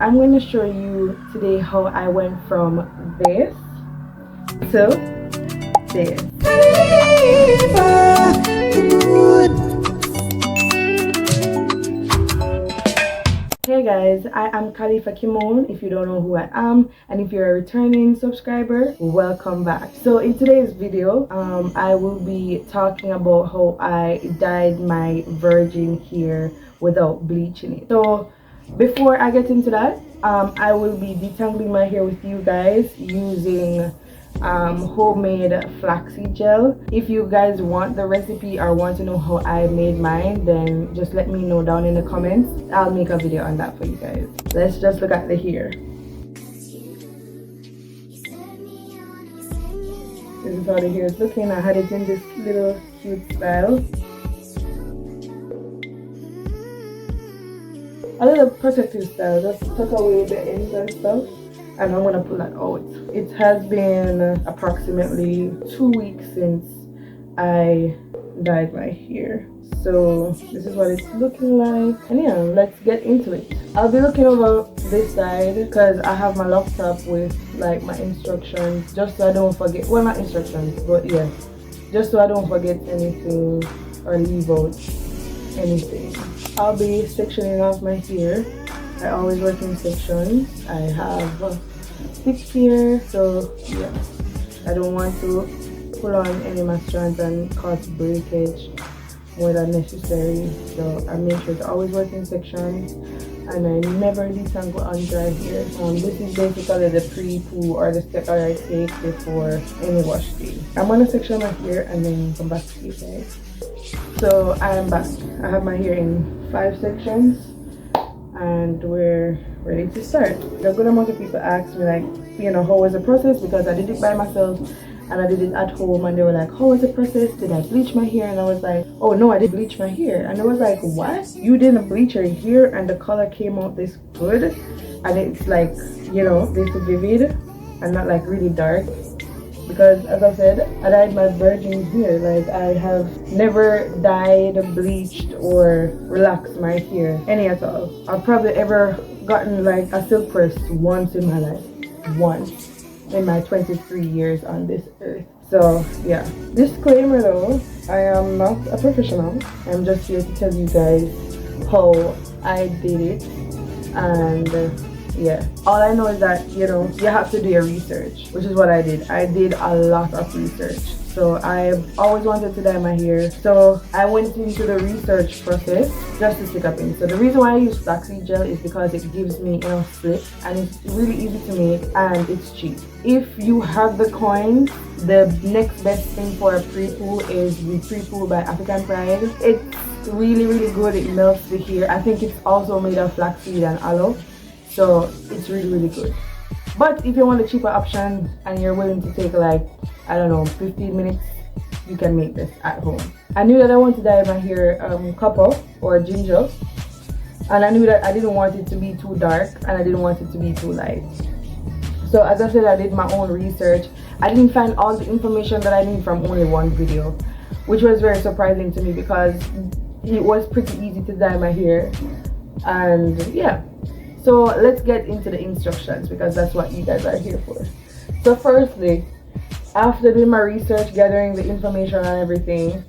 I'm going to show you today how I went from this to this. Hey guys, I am Khalifa Kimon, if you don't know who I am, and if you're a returning subscriber, welcome back. So in today's video, I will be talking about how I dyed my virgin hair without bleaching it. So before I get into that, I will be detangling my hair with you guys using homemade flaxseed gel. If you guys want the recipe or want to know how I made mine, then just let me know down in the comments. I'll make a video on that for you guys. Let's just look at the hair. This is how the hair is looking. I had it in this little cute style. A little protective style, just tuck away the ends and stuff, and I'm gonna pull that out. It has been approximately 2 weeks since I dyed my hair, so this is what it's looking like. And yeah, let's get into it. I'll be looking over this side because I have my laptop with like my instructions, just so I don't forget. Well, not instructions, but yeah, just so I don't forget anything or leave out anything. I'll be sectioning off my hair. I always work in sections. I have thick hair, so yeah, I don't want to pull on any of my strands and cause breakage more than necessary. So I make sure to always work in sections, and I never detangle on dry hair. This is basically the pre-poo or the step that I take before any wash day. I'm gonna section my hair and then come back to you guys. So I am back. I have my hair in 5 sections and we're ready to start. A good amount of people ask me, like, you know, how was the process, because I did it by myself and I did it at home, and they were like, how was the process? Did I bleach my hair? And I was like, oh no, I didn't bleach my hair. And I was like, what? You didn't bleach your hair and the color came out this good? And it's like, you know, this vivid and not like really dark. Because as I said, I dyed my virgin hair. Like, I have never dyed, bleached, or relaxed my hair any at all. I've probably ever gotten like a silk press once in my life. Once in my 23 years on this earth. So yeah, disclaimer though, I am not a professional. I'm just here to tell you guys how I did it. And yeah, all I know is that, you know, you have to do your research, which is what I did. I did a lot of research. So I've always wanted to dye my hair, so I went into the research process just to stick up in. So the reason why I use flaxseed gel is because it gives me enough slip, and it's really easy to make, and it's cheap. If you have the coins, the next best thing for a pre-poo is the pre-poo by African Pride. It's really good. It melts the hair. I think it's also made of flaxseed and aloe, so it's really good. But if you want a cheaper option and you're willing to take like, I don't know, 15 minutes, you can make this at home. I knew that I wanted to dye my hair copper or ginger, and I knew that I didn't want it to be too dark and I didn't want it to be too light. So as I said, I did my own research. I didn't find all the information that I need from only one video, which was very surprising to me because it was pretty easy to dye my hair. And yeah, so let's get into the instructions because that's what you guys are here for. So firstly, after doing my research, gathering the information and everything,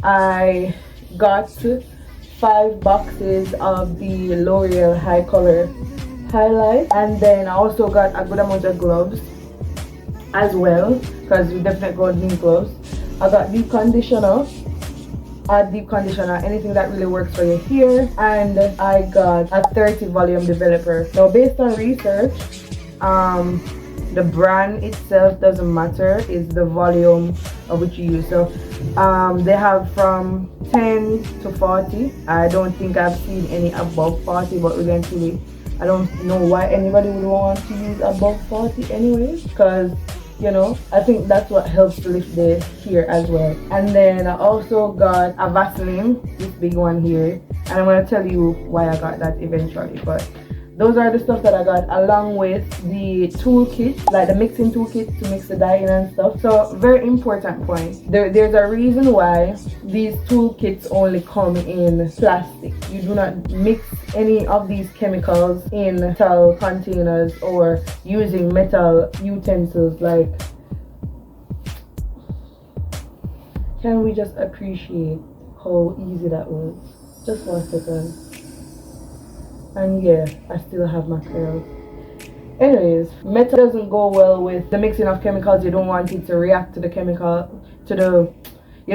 I got 5 boxes of the L'Oréal HiColor highlight, and then I also got a good amount of gloves as well, because we definitely got new gloves. I got deep conditioner, deep conditioner, anything that really works for your hair, and I got a 30 volume developer. Now based on research, the brand itself doesn't matter, it's the volume of which you use. So they have from 10 to 40. I don't think I've seen any above 40, but eventually I don't know why anybody would want to use above 40 anyways, because, you know, I think that's what helps to lift the hair as well. And then I also got a Vaseline, this big one here, and I'm going to tell you why I got that eventually. But those are the stuff that I got, along with the toolkit, like the mixing toolkit to mix the dye in and stuff. So very important point, there's a reason why these toolkits only come in plastic. You do not mix any of these chemicals in metal containers or using metal utensils. Like, can we just appreciate how easy that was? Just 1 second. And yeah, I still have my curls. Anyways, metal doesn't go well with the mixing of chemicals. You don't want it to react to the chemical, you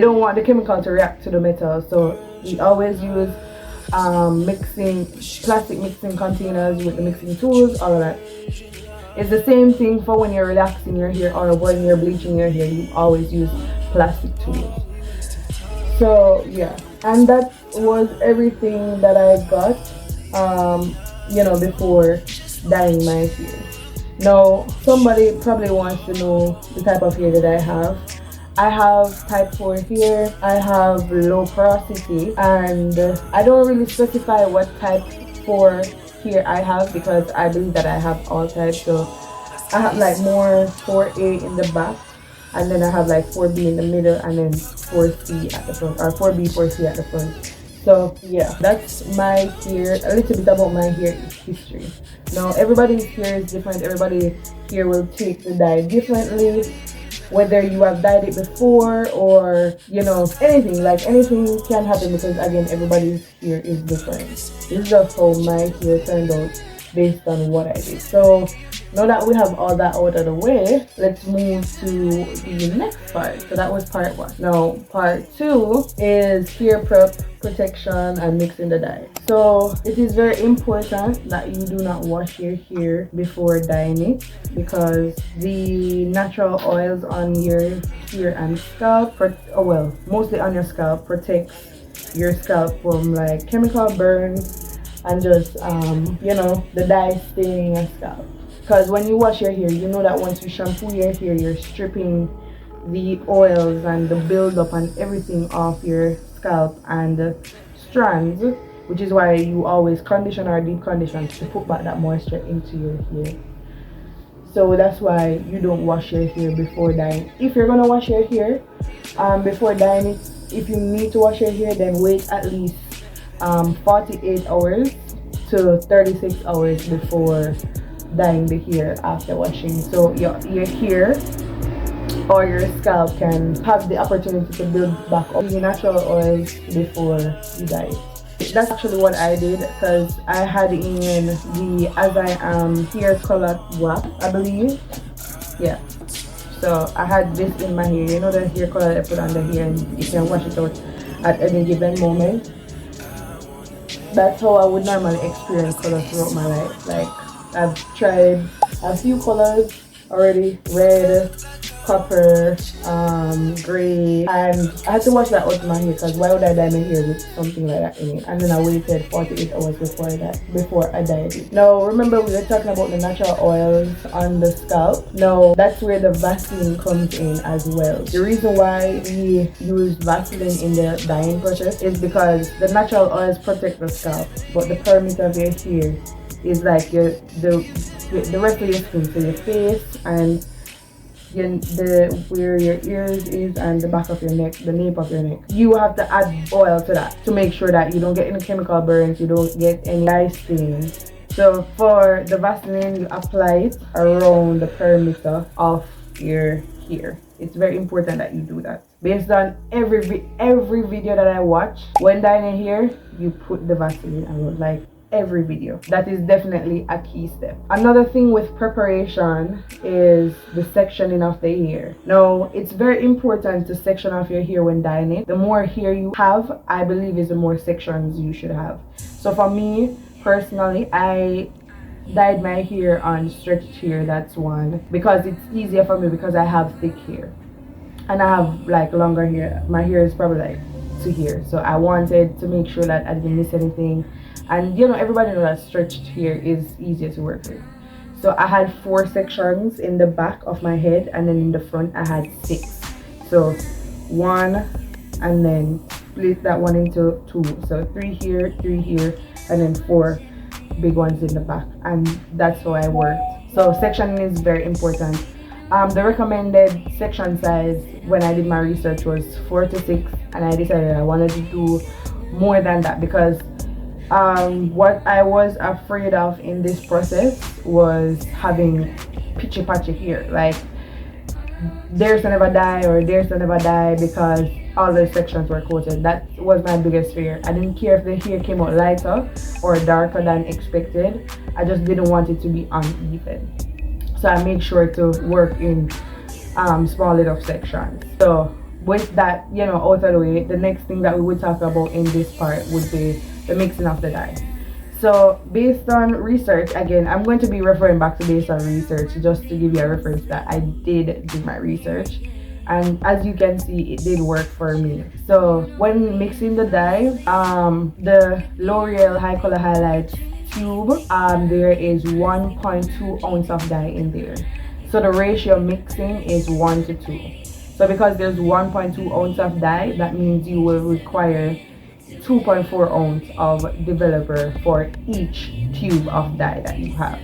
don't want the chemical to react to the metal. So we always use plastic mixing containers with the mixing tools, all of that. It's the same thing for when you're relaxing your hair or when you're bleaching your hair. You always use plastic tools. So yeah, and that was everything that I got before dyeing my hair. Now somebody probably wants to know the type of hair that I have. I have type 4 hair, I have low porosity, and I don't really specify what type 4 hair I have because I believe that I have all types. So I have like more 4A in the back, and then I have like 4B in the middle, and then 4C at the front, or 4B, 4C at the front. So yeah, that's my hair, a little bit about my hair history. Now everybody's hair is different, everybody's hair will take the dye differently, whether you have dyed it before or anything can happen, because again, everybody's hair is different. This is just how my hair turned out based on what I did. So now that we have all that out of the way, let's move to the next part. So that was part 1. Now part 2 is hair prep, protection, and mixing the dye. So it is very important that you do not wash your hair before dyeing it, because the natural oils on your hair and scalp, mostly on your scalp, protects your scalp from like chemical burns and just the dye staining your scalp. Because when you wash your hair, you know that once you shampoo your hair, you're stripping the oils and the buildup and everything off your scalp and strands, which is why you always condition or deep condition to put back that moisture into your hair. So that's why you don't wash your hair before dyeing. If you're gonna wash your hair before dyeing it, if you need to wash your hair, then wait at least 48 hours to 36 hours before dyeing the hair after washing. So your hair or your scalp can have the opportunity to build back up the natural oils before you dye it. That's actually what I did, because I had in the As I Am hair color wax, I believe. Yeah. So I had this in my hair. You know the hair color I put on the hair, and you can wash it out at any given moment. That's how I would normally experience color throughout my life. Like, I've tried a few colors already: red, copper, gray, and I had to wash that out of my hair, because why would I dye my hair with something like that in it? And then I waited 48 hours before I dyed it. Now remember, we were talking about the natural oils on the scalp. Now that's where the Vaseline comes in as well. The reason why we use Vaseline in the dyeing process is because the natural oils protect the scalp, but the perimeter of your hair is like the rest of your skin, so your face and where your ears is and the back of your neck, the nape of your neck. You have to add oil to that to make sure that you don't get any chemical burns, you don't get any dye stains. So for the Vaseline, you apply it around the perimeter of your hair. It's very important that you do that. Based on every video that I watch, when dyeing your hair, you put the Vaseline around, like every video. That is definitely a key step. Another thing with preparation is the sectioning of the hair. Now, it's very important to section off your hair when dyeing it. The more hair you have, I believe, is the more sections you should have. So for me personally, I dyed my hair on stretched hair. That's one, because it's easier for me, because I have thick hair and I have like longer hair. My hair is probably like to here, so I wanted to make sure that I didn't miss anything. And everybody knows that stretched hair is easier to work with. So I had 4 sections in the back of my head, and then in the front I had 6. So 1, and then split that one into 2. So 3 here, 3 here, and then 4 big ones in the back, and that's how I worked. So sectioning is very important. The recommended section size when I did my research was 4 to 6, and I decided I wanted to do more than that because what I was afraid of in this process was having pitchy patchy hair, like theirs will never die or theirs will never die because all the sections were coated. That was my biggest fear. I didn't care if the hair came out lighter or darker than expected. I just didn't want it to be uneven. So I made sure to work in small little sections. So with that, you know, out of the way, the next thing that we would talk about in this part would be the mixing of the dye. So based on research, again, I'm going to be referring back to based on research just to give you a reference that I did do my research, and as you can see, it did work for me. So when mixing the dye, the L'Oréal HiColor Highlight tube, there is 1.2 ounce of dye in there. So the ratio mixing is 1 to 2. So because there's 1.2 ounce of dye, that means you will require 2.4 ounce of developer for each tube of dye that you have.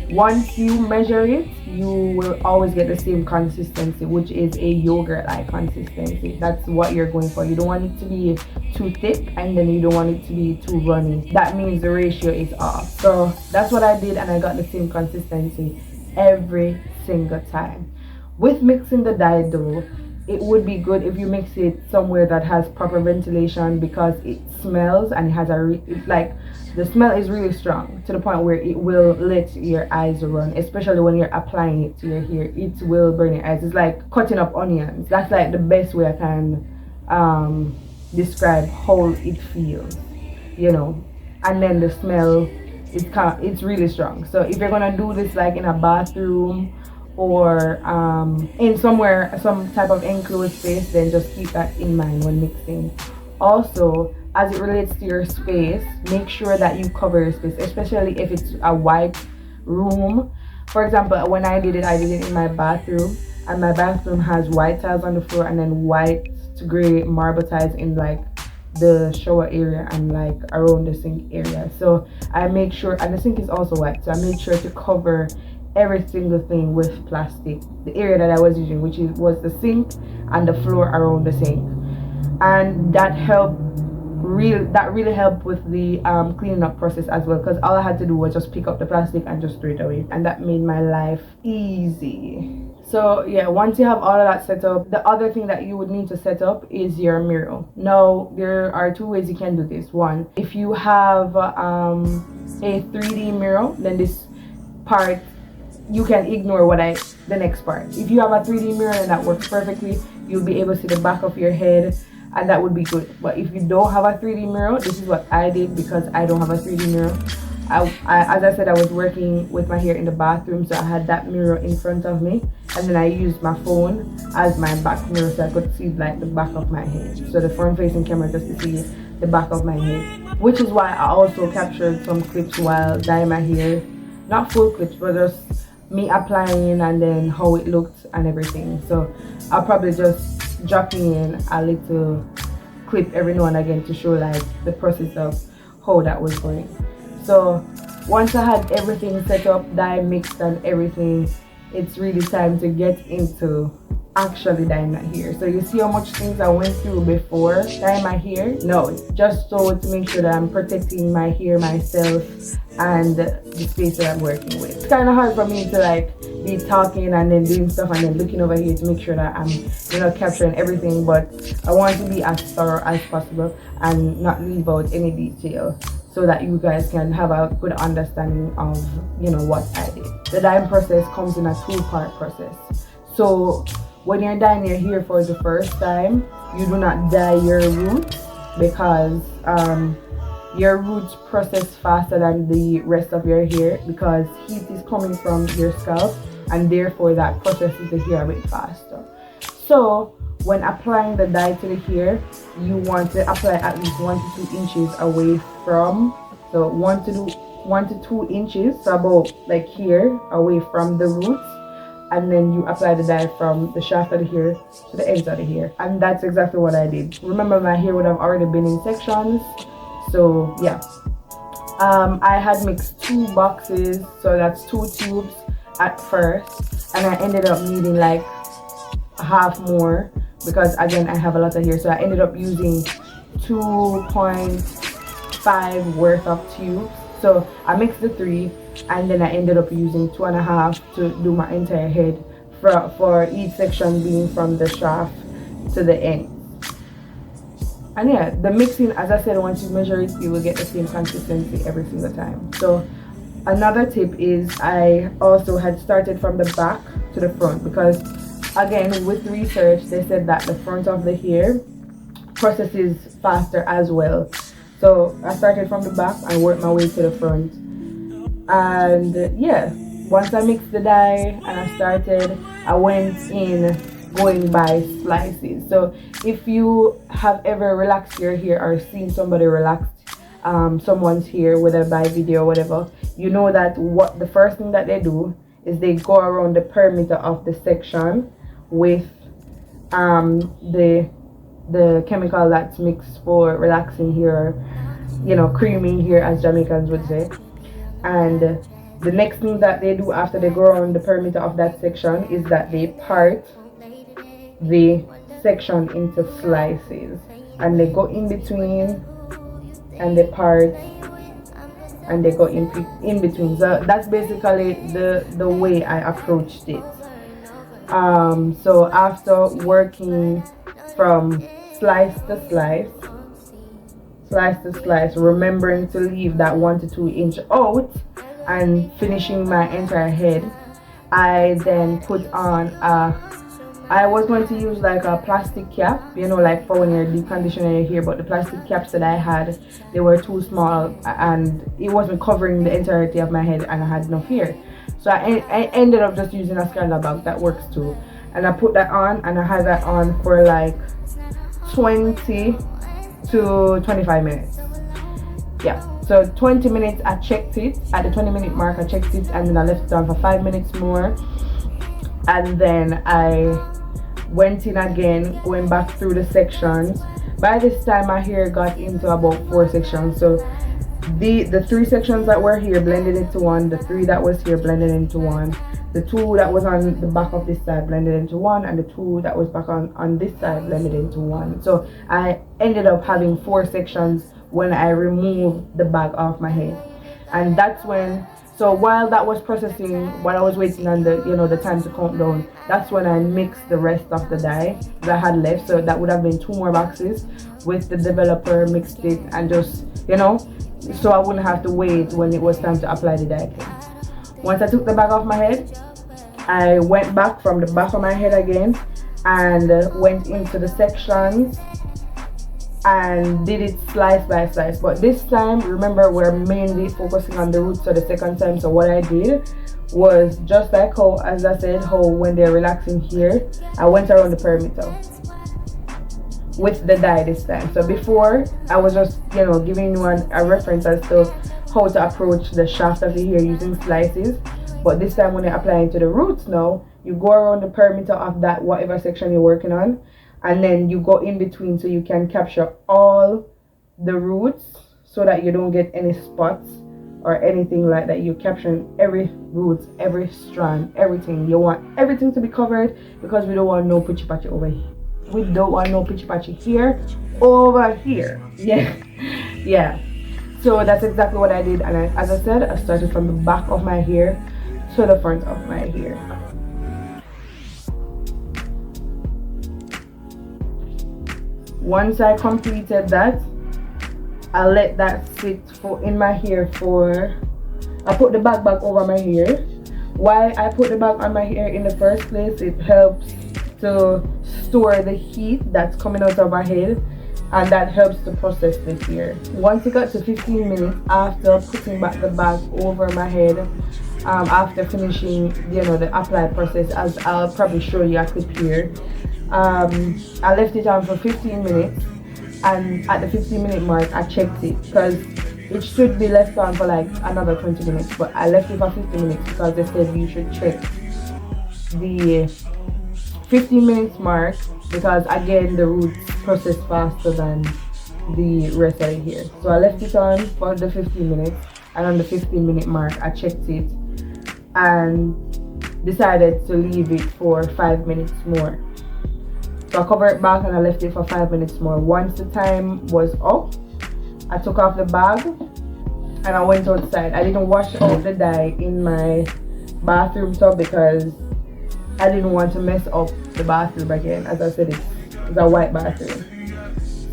Once you measure it, you will always get the same consistency, which is a yogurt-like consistency. That's what you're going for. You don't want it to be too thick, and then you don't want it to be too runny. That means the ratio is off. So that's what I did, and I got the same consistency every single time. With mixing the dye though, it would be good if you mix it somewhere that has proper ventilation, because it smells and it has the smell is really strong to the point where it will let your eyes run, especially when you're applying it to your hair. It will burn your eyes. It's like cutting up onions. That's like the best way I can describe how it feels, you know. And then the smell is it's really strong. So if you're gonna do this like in a bathroom or in somewhere, some type of enclosed space, then just keep that in mind when mixing. Also, as it relates to your space, make sure that you cover your space, especially if it's a white room. For example, when I did it in my bathroom, and my bathroom has white tiles on the floor and then white to gray marble tiles in like the shower area and like around the sink area. So I make sure, and the sink is also white, so I made sure to cover every single thing with plastic. The area that I was using, which was the sink and the floor around the sink, and that really helped with the cleaning up process as well, because all I had to do was just pick up the plastic and just throw it away, and that made my life easy. So yeah, once you have all of that set up, the other thing that you would need to set up is your mirror. Now there are two ways you can do this. One, if you have a 3D mirror, then this part you can ignore the next part. If you have a 3D mirror and that works perfectly, you'll be able to see the back of your head, and that would be good. But if you don't have a 3D mirror, this is what I did, because I don't have a 3D mirror. I as I said, I was working with my hair in the bathroom, so I had that mirror in front of me, and then I used my phone as my back mirror so I could see like the back of my head. So the front facing camera just to see the back of my head, which is why I also captured some clips while dyeing my hair. Not full clips, but just me applying and then how it looked and everything. So I'll probably just drop in a little clip every now and again to show like the process of how that was going. So once I had everything set up, dye mixed and everything, it's really time to get into actually dyeing my hair. So you see how much things I went through before dyeing my hair? No, just so to make sure that I'm protecting my hair, myself, and the space that I'm working with. It's kind of hard for me to like be talking and then doing stuff and then looking over here to make sure that I'm, you know, capturing everything, but I want to be as thorough as possible and not leave out any detail, so that you guys can have a good understanding of, you know, what I did. The dyeing process comes in a 2-part process. So when you're dyeing your hair for the first time, you do not dye your roots, because your roots process faster than the rest of your hair, because heat is coming from your scalp, and therefore that processes the hair a bit faster. So when applying the dye to the hair, you want to apply at least 1 to 2 inches away from, so 1 to 2 inches, so about like here, away from the roots, and then you apply the dye from the shaft of the hair to the ends of the hair. And that's exactly what I did. Remember, my hair would have already been in sections, so yeah. I had mixed 2 boxes, so that's 2 tubes at first, and I ended up needing like half more because again I have a lot of hair, so I ended up using 2.5 worth of tubes. So I mixed the 3, and then I ended up using 2.5 to do my entire head for each section being from the shaft to the end. And yeah, the mixing, as I said, once you measure it, you will get the same consistency every single time. So another tip is I also had started from the back to the front, because again with research they said that the front of the hair processes faster as well. So I started from the back and worked my way to the front. And yeah, once I mixed the dye and I went in going by slices. So if you have ever relaxed your hair or seen somebody relax someone's hair, whether by video or whatever, you know that what the first thing that they do is they go around the perimeter of the section with the chemical that's mixed for relaxing hair, you know, creaming hair as Jamaicans would say. And the next thing that they do after they go around the perimeter of that section is that they part the section into slices, and they go in between and they part and they go in between. So that's basically the way I approached it. So after working from slice to slice, remembering to leave that 1 to 2 inch out and finishing my entire head, I then put on I was going to use like a plastic cap, you know, like for when you're deconditioning your hair, but the plastic caps that I had, they were too small and it wasn't covering the entirety of my head, and I had enough hair. So I ended up just using a scandal bag that works too, and I put that on, and I had that on for like 20 to 25 minutes. Yeah, so 20 minutes I checked it. At the 20-minute mark I checked it, and then I left it on for 5 minutes more, and then I went in again, going back through the sections. By this time my hair got into about 4 sections, so the 3 sections that were here blended into one, the 3 that was here blended into one, the 2 that was on the back of this side blended into one, and the 2 that was back on this side blended into one. So I ended up having 4 sections when I removed the bag off my head. And that's when, so while that was processing, while I was waiting on the, you know, the time to count down, that's when I mixed the rest of the dye that I had left. So that would have been 2 more boxes with the developer, mixed it, and just, you know, so I wouldn't have to wait when it was time to apply the dye. Once I took the bag off my head, I went back from the back of my head again and went into the sections and did it slice by slice. But this time, remember, we're mainly focusing on the roots for the second time. So what I did was just like how, as I said, how when they're relaxing here, I went around the perimeter with the dye this time. So before, I was just, you know, giving you a reference as to how to approach the shaft of the hair using slices. But this time when you're applying to the roots now, you go around the perimeter of that whatever section you're working on, and then you go in between so you can capture all the roots so that you don't get any spots or anything like that. You're capturing every root, every strand, everything. You want everything to be covered because we don't want no pitchy patchy over here. We don't want no pitchy patchy here, over here. Yeah. So that's exactly what I did, and as I said, I started from the back of my hair to the front of my hair. Once I completed that, I let that sit in my hair I put the bag back over my hair. Why I put the bag on my hair in the first place, it helps to store the heat that's coming out of my head, and that helps to process the hair. Once it got to 15 minutes after putting back the bag over my head, after finishing, you know, the apply process, as I'll probably show you a clip here, I left it on for 15 minutes, and at the 15-minute mark I checked it because it should be left on for like another 20 minutes, but I left it for 15 minutes because they said you should check the 15 minutes mark because again the roots process faster than the rest of the hair. So I left it on for the 15 minutes, and on the 15-minute mark I checked it and decided to leave it for 5 minutes more. So I covered it back and I left it for 5 minutes more. Once the time was up, I took off the bag and I went outside. I didn't wash out the dye in my bathroom tub because I didn't want to mess up the bathroom again. As I said, it's a white bathroom.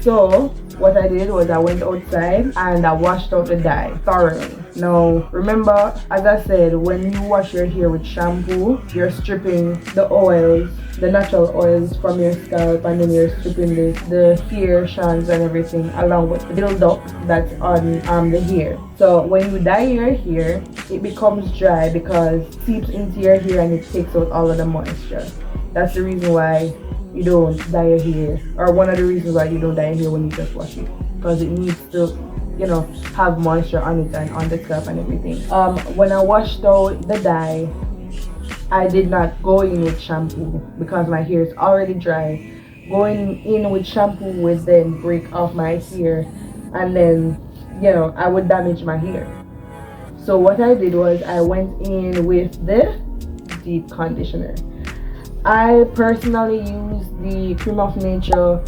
So what I did was I went outside and I washed out the dye thoroughly. Now remember, as I said, when you wash your hair with shampoo, you're stripping the oils, the natural oils from your scalp, and then you're stripping the hair strands and everything along with the build-up that's on the hair. So when you dye your hair, it becomes dry because it seeps into your hair and it takes out all of the moisture. That's the reason why you don't dye your hair, or one of the reasons why you don't dye your hair when you just wash it, because it needs to, you know, have moisture on it and on the scalp and everything. When I washed out the dye, I did not go in with shampoo because my hair is already dry. Going in with shampoo would then break off my hair, and then, you know, I would damage my hair. So what I did was I went in with the deep conditioner. I personally use the Cream of Nature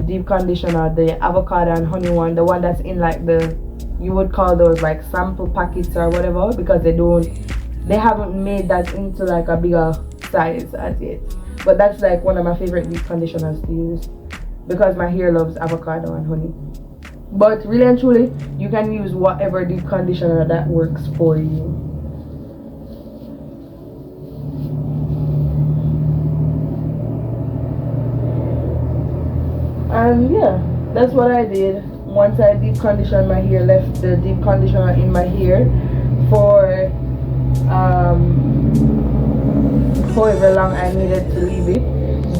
deep conditioner, the avocado and honey one, the one that's in like the, you would call those like sample packets or whatever, because they haven't made that into like a bigger size as yet. But that's like one of my favorite deep conditioners to use because my hair loves avocado and honey. But really and truly, you can use whatever deep conditioner that works for you. And yeah, that's what I did. Once I deep conditioned my hair, left the deep conditioner in my hair for however long I needed to leave it.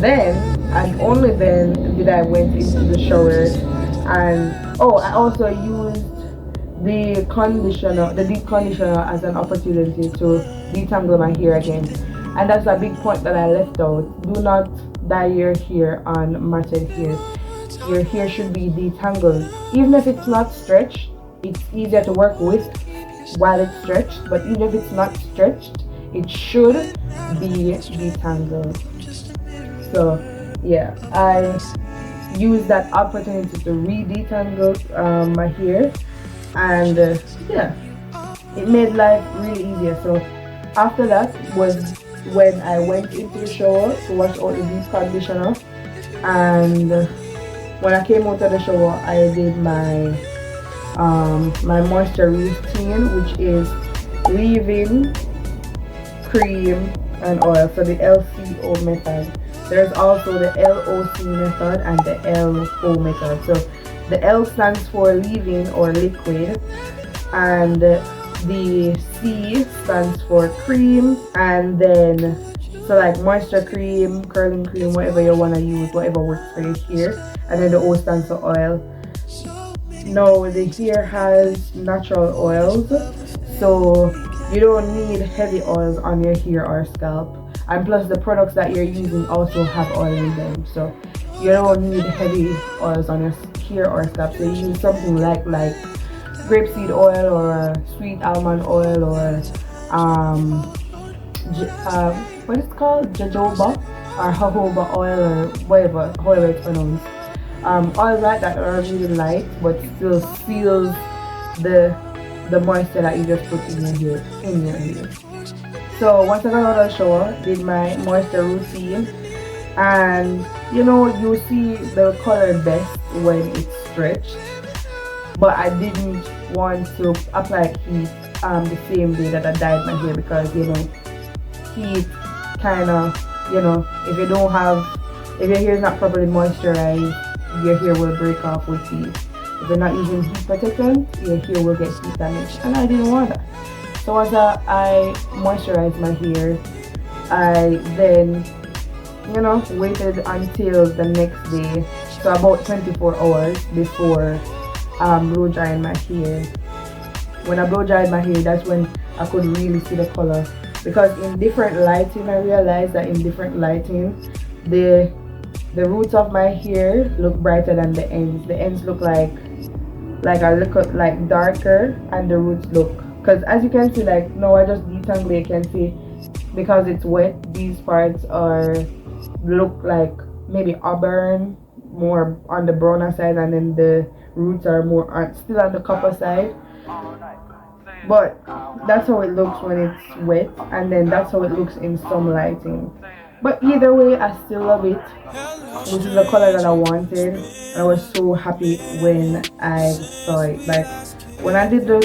Then, and only then, did I went into the shower. And I also used the conditioner, the deep conditioner, as an opportunity to detangle my hair again. And that's a big point that I left out. Do not dye your hair on matted hair. Your hair should be detangled. Even if it's not stretched, it's easier to work with while it's stretched. But even if it's not stretched, it should be detangled. So yeah, I used that opportunity to re-detangle my hair, and yeah, it made life really easier. So after that was when I went into the shower to wash out the deep conditioner, and when I came out of the shower, I did my my moisture routine, which is leave-in, cream, and oil. So the LCO method. There's also the LOC method and the LO method. So the L stands for leave-in or liquid, and the C stands for cream, and then so like moisture cream, curling cream, whatever you want to use, whatever works for your hair. And then the O stands for oil. Now the hair has natural oils, so you don't need heavy oils on your hair or scalp. And plus the products that you're using also have oil in them, so you don't need heavy oils on your hair or scalp. So you use something like grapeseed oil or sweet almond oil or what is it called, jojoba or jojoba oil or whatever, however it's pronounced. Oils like that are really light but still seals the moisture that you just put in your hair. So once I got out of the shower, did my moisture routine, and you know, you see the color best when it's stretched, but I didn't want to apply heat the same day that I dyed my hair, because you know, heat kind of, you know, if your hair is not properly moisturized, your hair will break off with heat. If you're not using heat protectant, your hair will get heat damage, and I didn't want that. So once I moisturized my hair, I then, you know, waited until the next day, so about 24 hours before blow drying my hair. When I blow dried my hair, that's when I could really see the color, because in different lighting, I realized that in different lighting, the The roots of my hair look brighter than the ends. The ends look like a little like darker, and the roots look, because as you can see, like now I just detangle it, you can see because it's wet, these parts are look like maybe auburn, more on the browner side, and then the roots are more on, still on the copper side. But that's how it looks when it's wet, and then that's how it looks in some lighting. But either way, I still love it. This is the color that I wanted, and I was so happy when I saw it. Like when I did the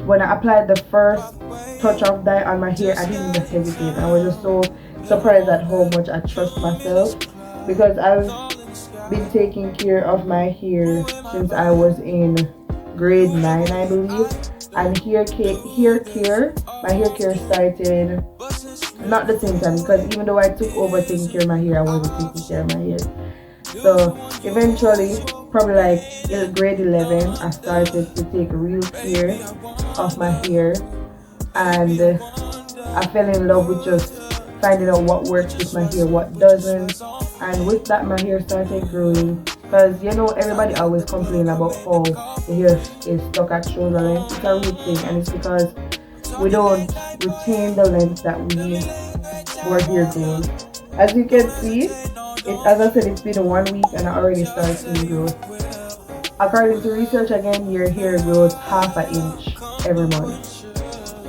when I applied the first touch of dye on my hair, I didn't even hesitate. I was just so surprised at how much I trust myself, because I've been taking care of my hair since I was in grade 9, I believe. And my hair care started not the same time, because even though I took over taking care of my hair, I wasn't taking care of my hair. So eventually, probably like in grade 11, I started to take real care of my hair, and I fell in love with just finding out what works with my hair, what doesn't, and with that my hair started growing. Because you know, everybody always complain about how the hair is stuck at shoulder length. It's a real thing, and it's because we don't retain the length that our hair grows. As you can see, as I said, it's been 1 week and I already started seeing growth. According to research, again, your hair grows half an inch every month.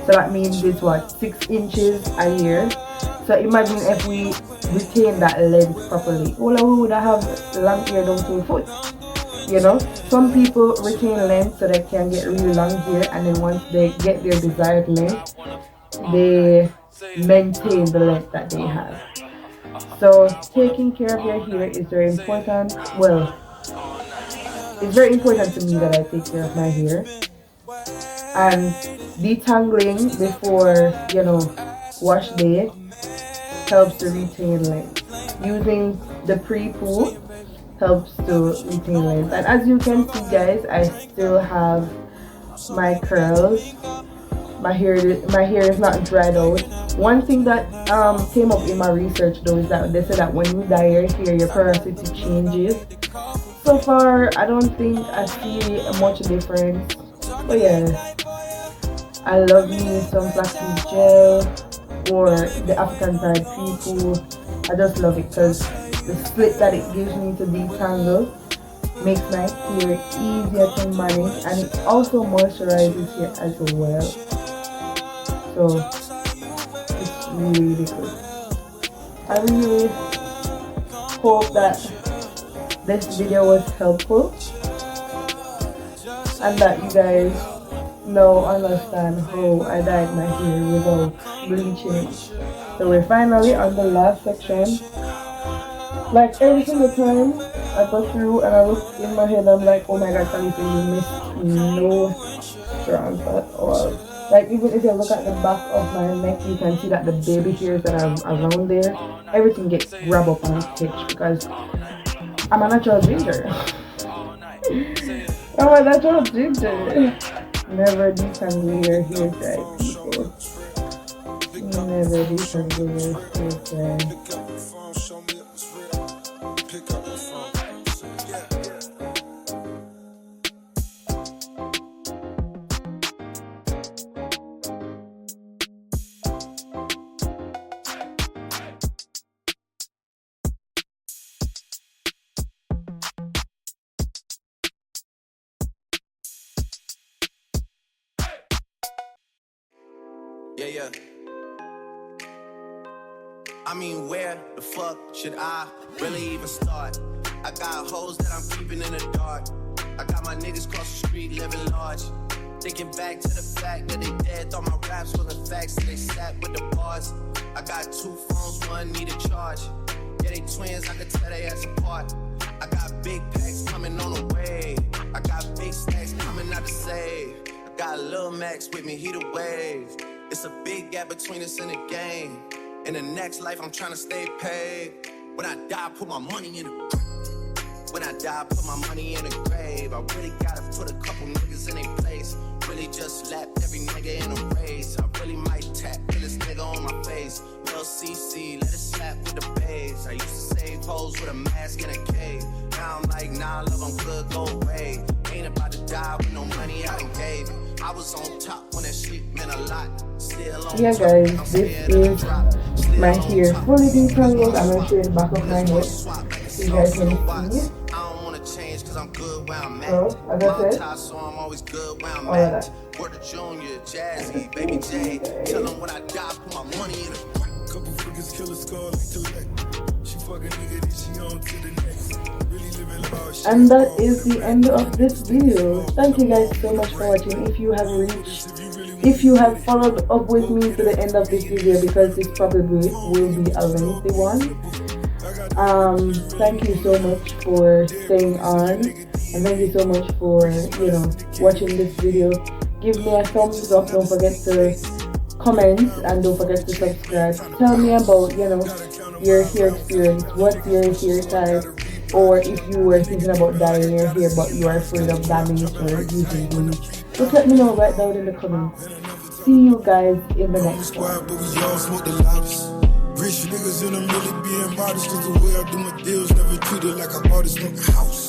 So that means it's what, 6 inches a year. So imagine if we retain that length properly. All we would have long hair down to a foot. You know, some people retain length so they can get really long hair, and then once they get their desired length, they maintain the length that they have. So taking care of your hair is very important. Well, it's very important to me that I take care of my hair. And detangling before, wash day helps to retain length. Using the pre-poo helps to retain length. And as you can see, guys, I still have my curls. My hair is not dried out. One thing that came up in my research though is that they said that when you dye your hair, your porosity changes. So far, I don't think I see much difference. But yeah, I love me some flaxseed gel or the African Pride pre-poo. I just love it because the split that it gives me to detangle makes my hair easier to manage, and it also moisturizes hair as well. So it's really good. I really hope that this video was helpful and that you guys now understand how I dyed my hair without bleaching. So we're finally on the last section. Like every single time I go through and I look in my head, I'm like, oh my god, Khalifa, you missed no strands at all. Like even if you look at the back of my neck, you can see that the baby hairs that are around there, everything gets grabbed up and stitched because I'm a natural ginger. I'm a natural ginger. Never detangle your hair dry, people. Never detangle your hair dry. Yeah. I mean, where the fuck should I really even start? I got hoes that I'm keeping in the dark. I got my niggas cross the street living large. Thinking back to the fact that they dead, thought my raps wasn't facts, so they sat with the bars. I got 2 phones, one need a charge. Yeah, they twins, I could tell they ass apart. I got big packs coming on the way. I got big stacks coming out to save. I got Lil Max with me, he the wave. It's a big gap between us in the game. In the next life, I'm trying to stay paid. When I die, put my money in the grave. When I die, put my money in the grave. I really gotta put a couple niggas in their place. Really just slapped every nigga in a race. I really might tap this nigga on my face. Lil CC, let it slap with the bass. I used to save hoes put a mask in a cave. Now I'm like, nah, love, I'm good, go away. Ain't about to die with no money I done gave. I was on top when that shit meant a lot. Still on Yeah guys, this is my hair fully detangled. I'm gonna show you the back of my head so you guys can see. So, as I said, all of that. Junior, Jazzy, Baby J, tell them what I got, put my money in a couple figures, kill a skull, she fucking nigga, then she on to the next. Really living large. And that is the end of this video. Thank you guys so much for watching. If you have followed up with me to the end of this video, because this probably will be a lengthy one. Thank you so much for staying on, and thank you so much for watching this video. Give me a thumbs up, don't forget to comment, and don't forget to subscribe. Tell me about your hair experience. What's your hair type, or if you were thinking about dyeing your hair but you are afraid of damage or using bleach. Just let me know right down in the comments. See you guys in the next one. Rich niggas and I'm really being modest, cause the way I do my deals never treated like an artist, no house.